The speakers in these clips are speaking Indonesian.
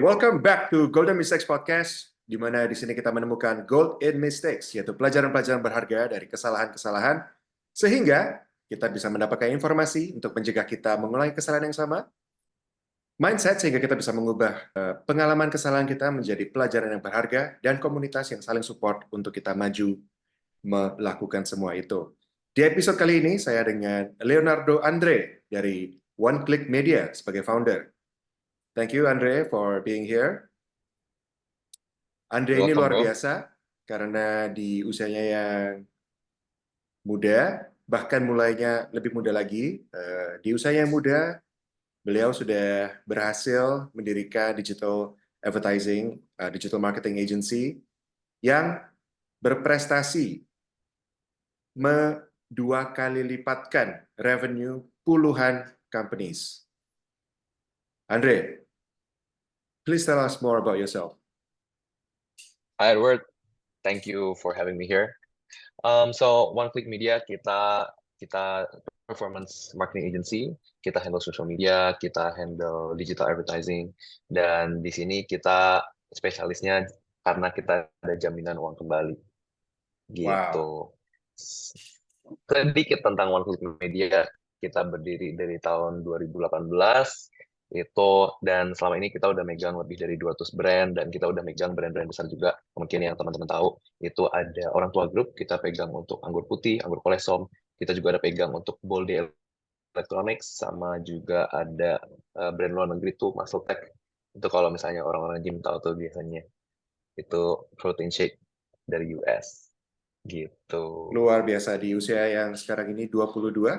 Welcome back to Golden Mistakes Podcast, di mana di sini kita menemukan Gold in Mistakes, yaitu pelajaran-pelajaran berharga dari kesalahan-kesalahan, sehingga kita bisa mendapatkan informasi untuk mencegah kita mengulangi kesalahan yang sama, mindset sehingga kita bisa mengubah pengalaman kesalahan kita menjadi pelajaran yang berharga, dan komunitas yang saling support untuk kita maju melakukan semua itu. Di episode kali ini, saya dengan Leonardo Andre dari One Click Media sebagai founder. Thank you, Andre, for being here. Andre ini Welcome, luar bro. biasa karena di usianya yang muda, bahkan mulainya lebih muda lagi. Di usianya yang muda, beliau sudah berhasil mendirikan digital advertising, digital marketing agency yang berprestasi dua kali lipatkan revenue puluhan companies. Andre, please tell us more about yourself. Hi, Edward. Thank you for having me here. So One Click Media kita performance marketing agency. Kita handle social media, kita handle digital advertising, dan di sini kita spesialisnya karena kita ada jaminan uang kembali. Gitu. Wow. Sedikit tentang One Click Media. Kita berdiri dari tahun 2018 itu, dan selama ini kita udah megang lebih dari 200 brand, dan kita udah megang brand-brand besar juga. Mungkin yang teman-teman tahu itu ada Orang Tua Group, kita pegang untuk anggur putih, anggur kolesom, kita juga ada pegang untuk Bolde Electronics, sama juga ada brand luar negeri tuh Muscle Tech. Itu kalau misalnya orang-orang gym tahu tuh biasanya itu protein shake dari US gitu. Luar biasa di usia yang sekarang ini 22.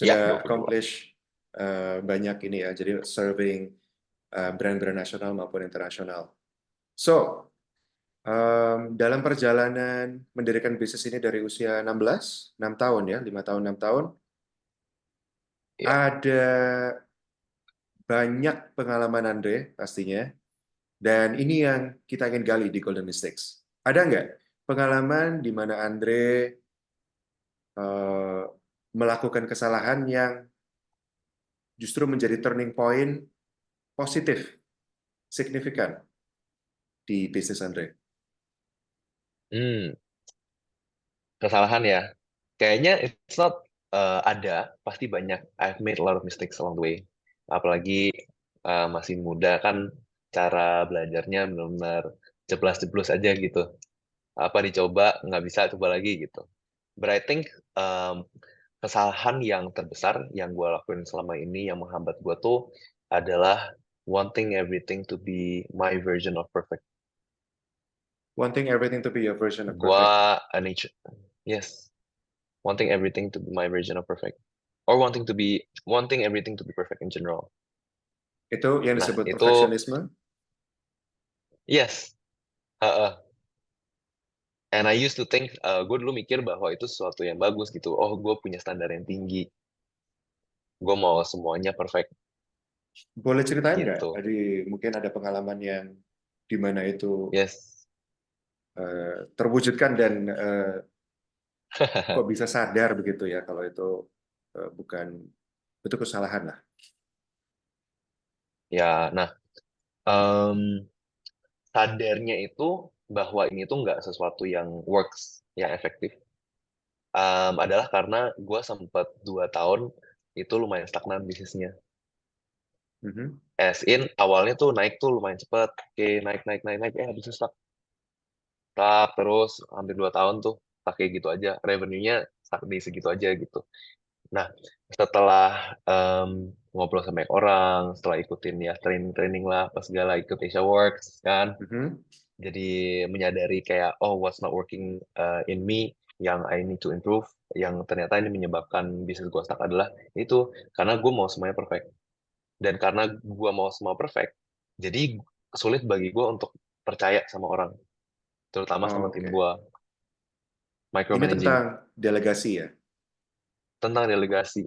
Ya, Sudah 22. accomplish banyak ini ya, jadi serving brand-brand nasional maupun internasional. So, dalam perjalanan mendirikan bisnis ini dari usia 6 tahun ya, 5 tahun, 6 tahun, Ya. ada banyak pengalaman Andre pastinya, dan ini yang kita ingin gali di Golden Mistakes. Ada nggak pengalaman di mana Andre melakukan kesalahan yang justru menjadi turning point positif, signifikan di bisnis Andre? Kesalahan ya. Kayaknya it's not ada, pasti banyak. I've made a lot of mistakes along the way. Apalagi masih muda kan, cara belajarnya benar-benar jeblas-jeblos aja gitu. Apa dicoba, nggak bisa, coba lagi gitu. But I think kesalahan yang terbesar yang gue lakuin selama ini yang menghambat gue tuh adalah wanting everything to be my version of perfect. Wanting everything to be your version of perfect. Gua yes, wanting everything to be my version of perfect, or wanting everything to be perfect in general. Itu yang Nah, disebut itu perfeksionisme. yes. And I used to think, gue dulu mikir bahwa itu sesuatu yang bagus gitu. Oh, gue punya standar yang tinggi. Gue mau semuanya perfect Boleh ceritain nggak? gitu. Tadi mungkin ada pengalaman yang di mana itu Yes. terwujudkan dan kok bisa sadar begitu ya kalau itu bukan itu kesalahan lah. Ya, nah, sadarnya itu bahwa ini tuh nggak sesuatu yang works, yang efektif. Adalah karena gue sempat 2 tahun itu lumayan stagnan bisnisnya. Mhm. As in, awalnya tuh naik tuh lumayan cepet. Oke, naik. Habis itu stuck terus hampir 2 tahun tuh pakai gitu aja. Revenue-nya stuck di segitu aja gitu. Nah, setelah ngobrol sama banyak orang, setelah ikutin ya training lah, pas segala ikut Asia Works kan, Mhm. jadi menyadari kayak, oh, what's not working in me, yang I need to improve, yang ternyata ini menyebabkan bisnis gue stuck adalah itu, karena gue mau semuanya perfect. Dan karena gue mau semua perfect, jadi sulit bagi gue untuk percaya sama orang, terutama sama tim Oke. gue. Ini Micromanaging, tentang delegasi ya. tentang delegasi.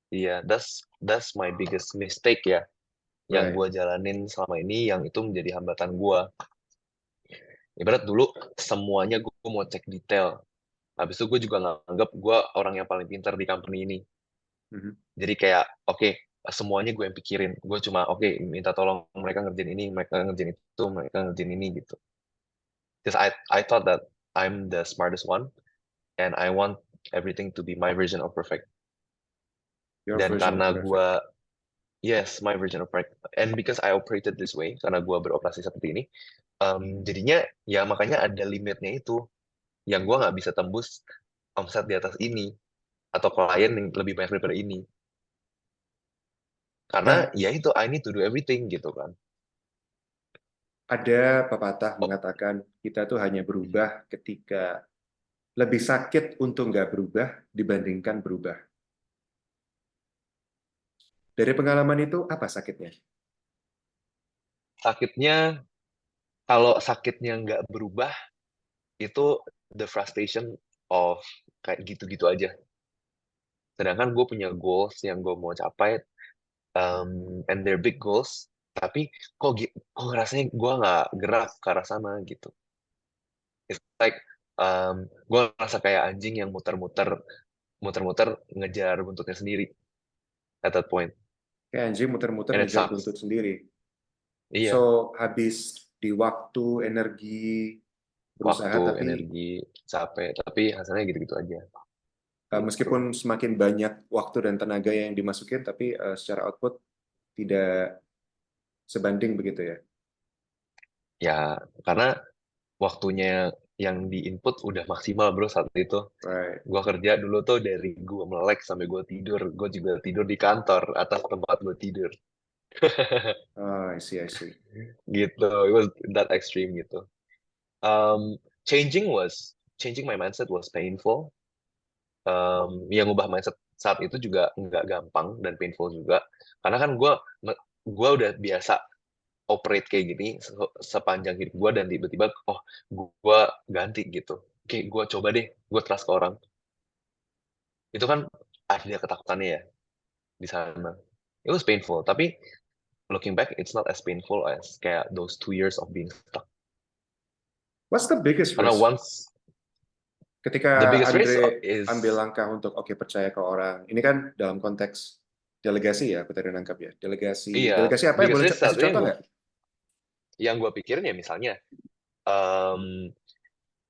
Iya, that's my biggest mistake ya, yang Right. gue jalanin selama ini, yang itu menjadi hambatan gue. Ibarat dulu semuanya gue mau cek detail. Habis itu gue juga nganggap gue orang yang paling pintar di company ini. Mhm. Jadi kayak, oke, semuanya gue yang pikirin. Gue cuma oke, minta tolong mereka ngerjain ini, mereka ngerjain itu, mereka ngerjain ini gitu. Because I thought that I'm the smartest one and I want everything to be my version of perfect. Your Dan version of karena perfect. gue yes, my version of perfect. And because I operated this way, karena gue beroperasi seperti ini, jadinya ya makanya ada limitnya itu yang gue nggak bisa tembus omset di atas ini atau klien yang lebih banyak daripada ini. Karena Nah, ya itu I need to do everything gitu kan. ada pepatah Oh, mengatakan kita tuh hanya berubah ketika lebih sakit untuk nggak berubah dibandingkan berubah. Dari pengalaman itu, apa sakitnya? sakitnya kalau sakitnya nggak berubah itu the frustration of kayak gitu-gitu aja. Sedangkan gue punya goals yang gue mau capai, and they're big goals, tapi kok rasanya gue nggak gerak ke arah sana gitu. It's like gue ngerasa kayak anjing yang muter-muter ngejar buntutnya sendiri at that point, Kayak anjing muter-muter and it ngejar sucks. buntut sendiri. So, Iya, habis di waktu, energi, berusaha, waktu, tapi energi, capek, tapi hasilnya gitu-gitu aja. Gitu. meskipun semakin banyak waktu dan tenaga yang dimasukin, tapi secara output tidak sebanding begitu ya. Ya, karena waktunya yang di input udah maksimal bro saat itu. Right. Gua kerja dulu tuh dari gua melek sampai gua tidur. Gue juga tidur di kantor atas tempat gua tidur. Oh, I see, I see. Gitu. It was that extreme gitu. Um, changing my mindset was painful. Yang ngubah mindset saat itu juga nggak gampang dan painful juga. Karena kan gua udah biasa operate kayak gini sepanjang hidup gue dan tiba-tiba gue ganti gitu. Oke, gue coba deh, gue trust ke orang. Itu kan ada ketakutannya ya di sana. It was painful, tapi looking back, it's not as painful as kayak those 2 years of being stuck. What's the biggest Karena risk once the ketika biggest risk Andre ambil is langkah untuk oke percaya ke orang? Ini kan dalam konteks delegasi ya, aku tadi nangkap ya. Delegasi, iya, delegasi apa ya? biggest Boleh risk kasih satunya contoh nggak? yang gue pikirin ya misalnya um,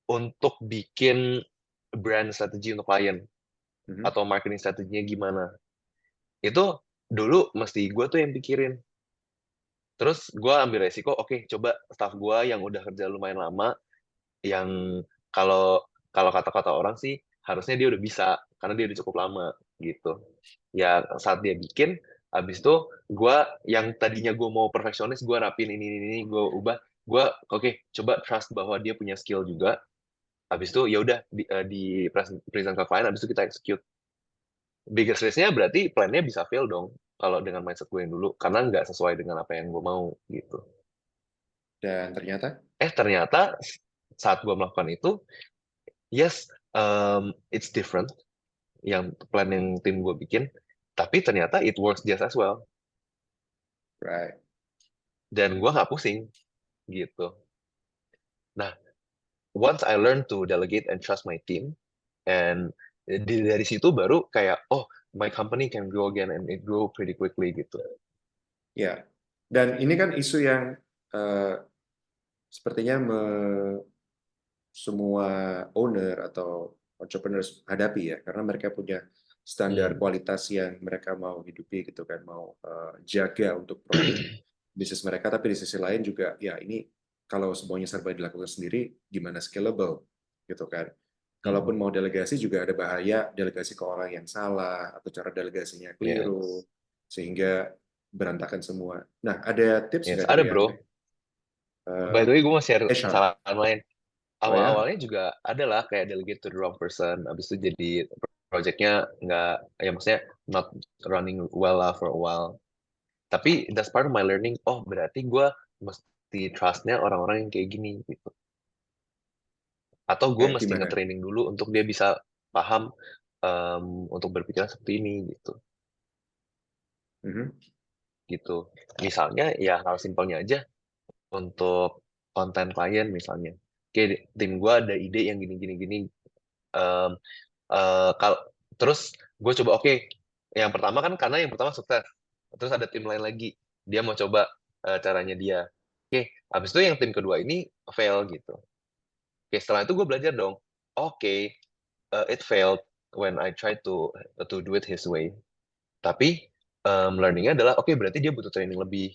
untuk bikin brand strategi untuk klien Mhm. atau marketing strateginya gimana. Itu dulu mesti gue tuh yang pikirin. Terus gue ambil resiko, oke, coba staff gue yang udah kerja lumayan lama, yang kalau kalau kata-kata orang sih harusnya dia udah bisa karena dia udah cukup lama gitu. Ya saat dia bikin, habis itu gue yang tadinya gue mau perfeksionis, gue rapin ini gue ubah, gue oke, coba trust bahwa dia punya skill juga. Habis itu ya udah di present ke klien, habis itu kita execute. Biggest risk-nya berarti plan-nya bisa fail dong kalau dengan mindset gue yang dulu karena nggak sesuai dengan apa yang gue mau gitu. Dan ternyata, Ternyata saat gue melakukan itu, yes, it's different yang plan yang tim gue bikin, tapi ternyata it works just as well. right. Dan gue nggak pusing gitu. Nah, once I learn to delegate and trust my team, and dari situ baru kayak, oh, my company can grow again and it grow pretty quickly gitu. Ya. Dan ini kan isu yang eh, sepertinya semua owner atau entrepreneurs hadapi ya, karena mereka punya standar Hmm. kualitas yang mereka mau hidupi gitu kan, mau jaga untuk produk bisnis mereka, tapi di sisi lain juga ya ini kalau semuanya serba dilakukan sendiri, gimana scalable gitu kan. Hmm. Kalaupun mau delegasi juga ada bahaya delegasi ke orang yang salah atau cara delegasinya keliru Yes. sehingga berantakan semua. Nah, ada tips Yes, nggak ada dari Andre? bro. By the way, gue mau share Sean. kesalahan lain. Oh ya, Awal-awalnya juga ada lah kayak delegate to the wrong person, habis itu jadi projectnya nggak, ya maksudnya not running well lah for a while. Tapi that's part of my learning. Oh, berarti gue mesti trustnya orang-orang yang kayak gini gitu. Atau gue kayak mesti gimana? nge-training dulu untuk dia bisa paham untuk berpikiran seperti ini gitu. Mhm. Gitu. Misalnya ya hal simpelnya aja untuk konten klien misalnya. Oke, tim gue ada ide yang gini-gini-gini. Um, kalau terus gue coba oke, yang pertama kan karena yang pertama sukses. Terus ada tim lain lagi, dia mau coba caranya dia. Oke, habis itu yang tim kedua ini fail gitu. Oke, setelah itu gue belajar dong. Oke, it failed when I tried to do it his way. Tapi learningnya adalah oke, berarti dia butuh training lebih.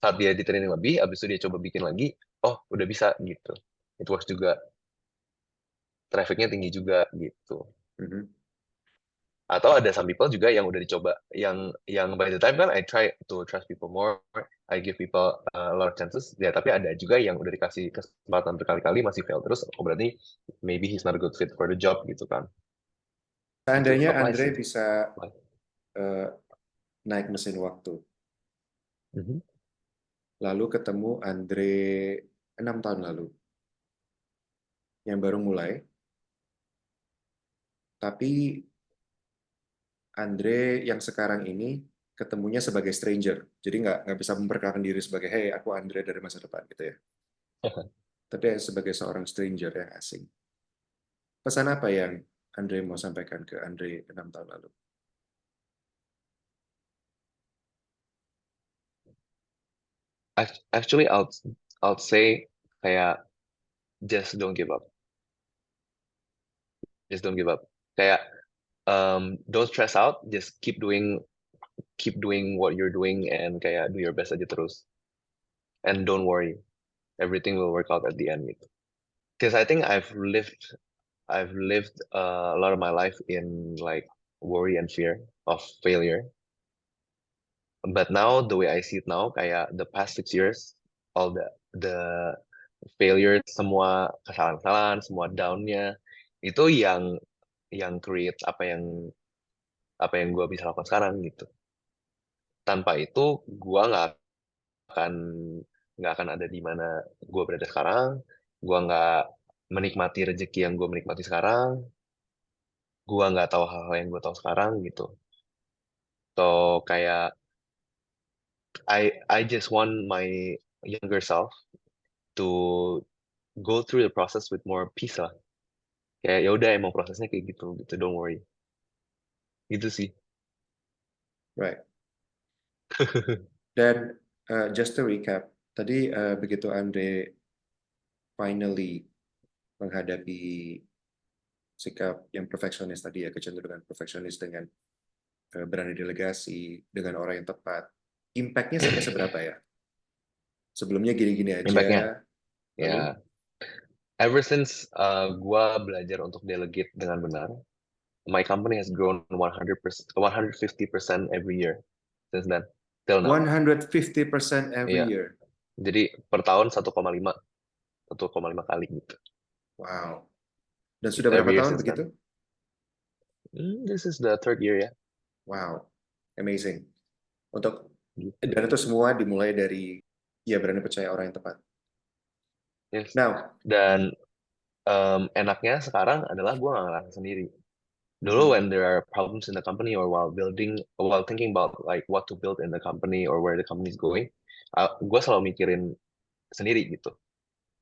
Saat dia di training lebih, habis itu dia coba bikin lagi, oh udah bisa gitu. It works juga, trafficnya tinggi juga gitu. Mhm. Atau ada some people juga yang udah dicoba, yang by the time kan I try to trust people more, I give people a lot of chances, ya tapi ada juga yang udah dikasih kesempatan berkali-kali masih fail terus, oh berarti maybe he's not a good fit for the job gitu kan. Itu Seandainya apply Andre sih. bisa eh, naik mesin waktu, Mhm. lalu ketemu Andre 6 tahun lalu, yang baru mulai, tapi Andre yang sekarang ini ketemunya sebagai stranger, jadi nggak bisa memperkenalkan diri sebagai, hey, aku Andre dari masa depan gitu ya, tapi sebagai seorang stranger yang asing. Pesan apa yang Andre mau sampaikan ke Andre 6 tahun lalu? Actually, I'll say kayak just don't give up, just don't give up. Kayak don't stress out, just keep doing what you're doing and kayak do your best aja terus. And don't worry, everything will work out at the end gitu. Because I think I've lived a lot of my life in like worry and fear of failure. But now the way I see it now, kayak the past 6 years, all the failure, semua kesalahan-kesalahan, semua down-nya, itu yang create apa yang gue bisa lakukan sekarang gitu. Tanpa itu gue akan nggak akan ada di mana gue berada sekarang. Gue nggak menikmati rezeki yang gue menikmati sekarang. Gue nggak tahu hal-hal yang gue tahu sekarang gitu. So kayak I just want my younger self to go through the process with more peace lah. Kayak ya udah emang prosesnya kayak gitu gitu. Don't worry. Gitu sih. Right. Dan just to recap, tadi begitu Andre finally menghadapi sikap yang perfeksionis tadi ya, kecenderungan perfeksionis dengan berani delegasi, dengan orang yang tepat, impact-nya sampai seberapa ya? Sebelumnya gini-gini Impact-nya aja, lalu ya. Ever since gua belajar untuk delegate dengan benar, my company has grown 100%, 150% every year since then till now. 150% every Iya, year. jadi per tahun 1,5 kali gitu. Wow. Dan sudah Gitu, berapa every year tahun since begitu? then. This is the third year ya. Wow. Amazing. Dan Gitu. itu semua dimulai dari ya berani percaya orang yang tepat. Yes. Now, Dan enaknya sekarang adalah gue nggak ngerasa sendiri. Dulu mhm. when there are problems in the company or while thinking about like what to build in the company or where the company is going, gue selalu mikirin sendiri gitu.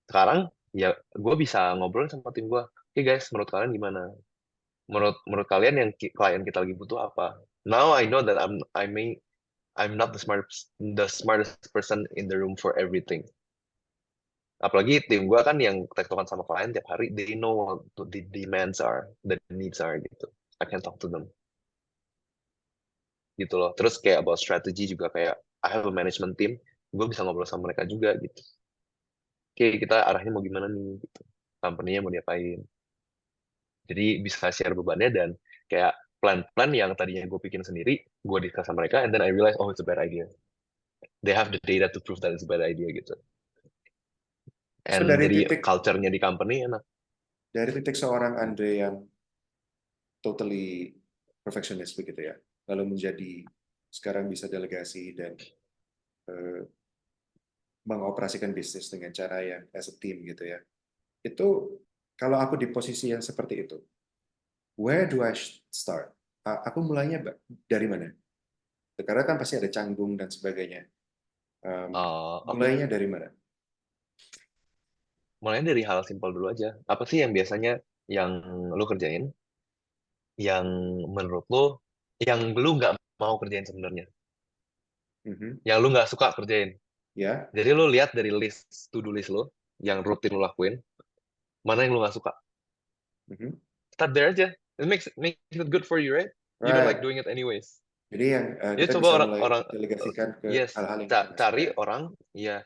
Sekarang ya gue bisa ngobrol sama tim gue. Hey guys, menurut kalian gimana? Menurut kalian yang klien kita lagi butuh apa? Now I know that I'm not the smartest person in the room for everything. Apalagi tim gue kan yang tektokan sama klien tiap hari, they know what the demands are, the needs are gitu. I can talk to them gitu loh. Terus kayak about strategy juga kayak I have a management team, gue bisa ngobrol sama mereka juga gitu. Oke, kita arahnya mau gimana nih gitu. Company-nya mau diapain. Jadi bisa share bebannya dan kayak plan-plan yang tadinya gue bikin sendiri, gue discuss sama mereka, and then I realize, oh it's a bad idea. They have the data to prove that it's a bad idea gitu. So And jadi culture-nya di company enak. dari titik seorang Andre yang totally perfectionist begitu ya, lalu menjadi sekarang bisa delegasi dan uh, mengoperasikan bisnis dengan cara yang as a team gitu ya. Itu kalau aku di posisi yang seperti itu, where do I start? Aku mulainya dari mana? Karena kan pasti ada canggung dan sebagainya. Oke. Mulainya dari mana? Mulainya dari hal simpel dulu aja. Apa sih yang biasanya yang lu kerjain, yang menurut lu, yang lu nggak mau kerjain sebenarnya? yang lu nggak suka kerjain. Ya. Jadi lu lihat dari to-do list lu yang rutin lu lakuin, mana yang lu nggak suka. Start there aja. It makes it good for you, right? You don't like Right. doing it anyways. Jadi yang Jadi kita coba bisa mulai orang delegasikan ke yes, hal-hal yang kita nggak suka. cari orang, ya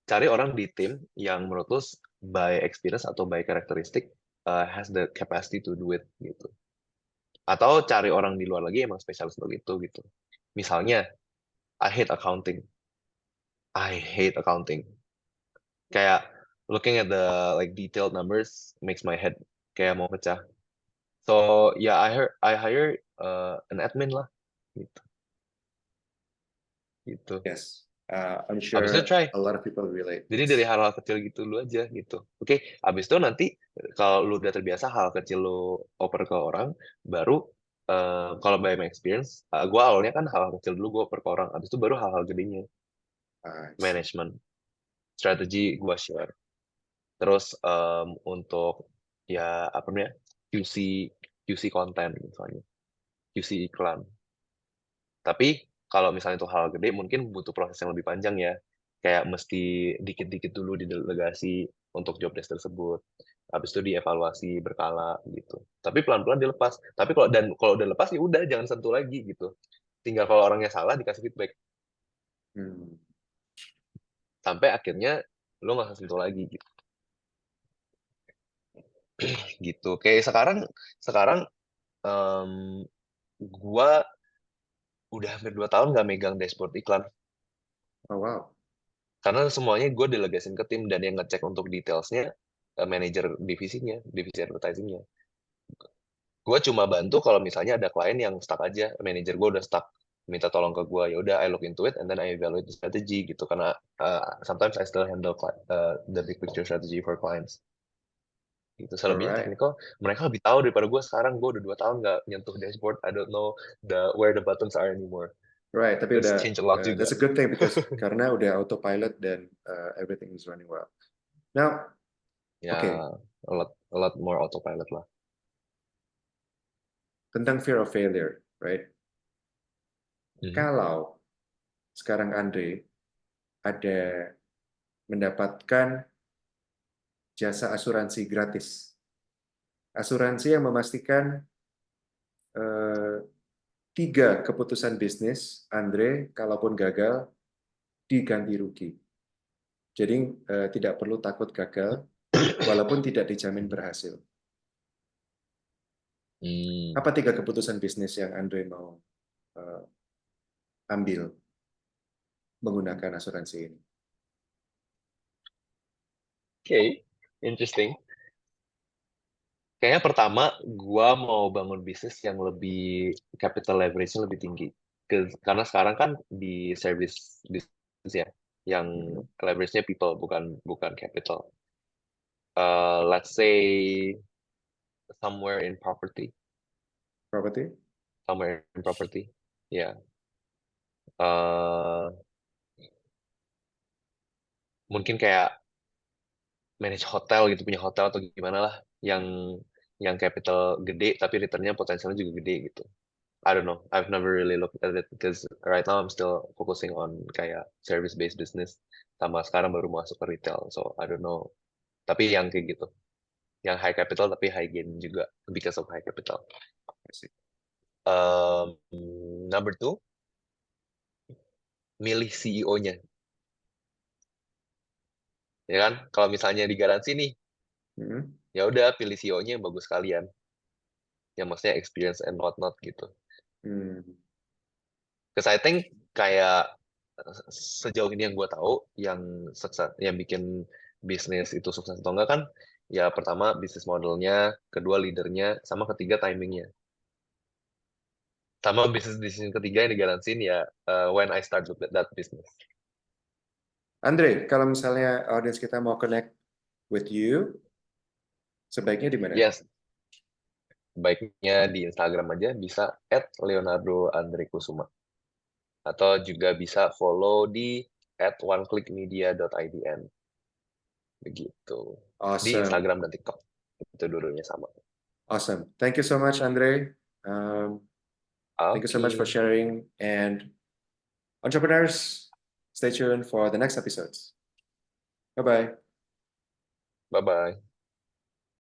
cari orang di tim yang menurut lu by experience atau by characteristic has the capacity to do it gitu. Atau cari orang di luar lagi emang spesialis untuk itu gitu. Misalnya, I hate accounting. I hate accounting. Kayak looking at the like detailed numbers makes my head kayak mau pecah. So yeah, I hire an admin lah gitu. Gitu. Yes. I'm Habis itu sure try. a lot of people relate. Jadi dari hal-hal kecil gitu lu aja gitu. Oke, habis itu nanti kalau lu udah terbiasa hal kecil lu oper ke orang, baru kalau by my experience, gue awalnya kan hal-hal kecil dulu gue oper ke orang, habis itu baru hal-hal gedenya, I see. management, strategi gue share. Terus untuk ya apa namanya QC QC konten misalnya, QC iklan. Tapi kalau misalnya itu hal gede, mungkin butuh proses yang lebih panjang ya. Kayak mesti dikit-dikit dulu didelegasi untuk job desk tersebut. Habis itu dievaluasi berkala gitu. Tapi pelan-pelan dilepas. Tapi kalau udah lepas ya udah jangan sentuh lagi gitu. Tinggal kalau orangnya salah dikasih feedback. Hmm. Sampai akhirnya lo nggak usah sentuh lagi gitu. Gitu. Kayak sekarang gua udah hampir 2 tahun nggak megang dashboard iklan. Oh wow. Karena semuanya gue delegasin ke tim dan yang ngecek untuk detailsnya manajer divisinya, divisi advertisingnya. Gue cuma bantu kalau misalnya ada klien yang stuck aja, manajer gue udah stuck, minta tolong ke gue, ya udah I look into it and then I evaluate the strategy gitu. Karena sometimes I still handle the big picture strategy for clients. Gitu. Selebihnya Alright. technical, mereka lebih tahu daripada gue sekarang. Gue udah 2 tahun nggak nyentuh dashboard, I don't know where the buttons are anymore. Right, tapi That's udah change a lot juga. that's a good thing because karena udah autopilot dan everything is running well. Now, Ya, okay, a lot more autopilot lah. tentang fear of failure, right? Mhm. Kalau sekarang Andre ada mendapatkan jasa asuransi gratis, asuransi yang memastikan 3 keputusan bisnis Andre, kalaupun gagal, diganti rugi. Jadi tidak perlu takut gagal, walaupun tidak dijamin berhasil. Apa 3 keputusan bisnis yang Andre mau ambil menggunakan asuransi ini? Okay, interesting. Kayaknya pertama, gua mau bangun bisnis yang lebih capital leverage-nya lebih tinggi. Karena sekarang kan di service bisnis ya, yang leverage-nya people bukan capital. Let's say somewhere in property, Property? ya. Eh, mungkin kayak manage hotel gitu, punya hotel atau gimana lah, yang capital gede tapi return-nya potensialnya juga gede gitu. I don't know. I've never really looked at it because right now I'm still focusing on kayak service-based business. Sama sekarang baru masuk ke retail. So I don't know. Tapi yang kayak gitu. Yang high capital tapi high gain juga because of high capital. Um, Number two, milih CEO-nya. Ya kan? Kalau misalnya di garansi nih, ya udah pilih CEO-nya yang bagus kalian. Yang maksudnya experience and whatnot gitu. Because I think kayak sejauh ini yang gue tahu yang sukses, yang bikin bisnis itu sukses atau enggak kan, ya pertama bisnis modelnya, kedua leadernya, sama ketiga timingnya. Sama bisnis ketiga yang digaransin ya when I start that business. Andre, kalau misalnya audience kita mau connect with you, sebaiknya di mana? Yes, baiknya di Instagram aja bisa @leonardo_andre_kusuma atau juga bisa follow di @oneclickmedia.idn begitu. Di Awesome. Instagram dan TikTok itu dulunya sama. Awesome. Thank you so much, Andre. Thank you so much for Oke. sharing. And Entrepreneurs, stay tuned for the next episodes. Bye-bye. Bye-bye.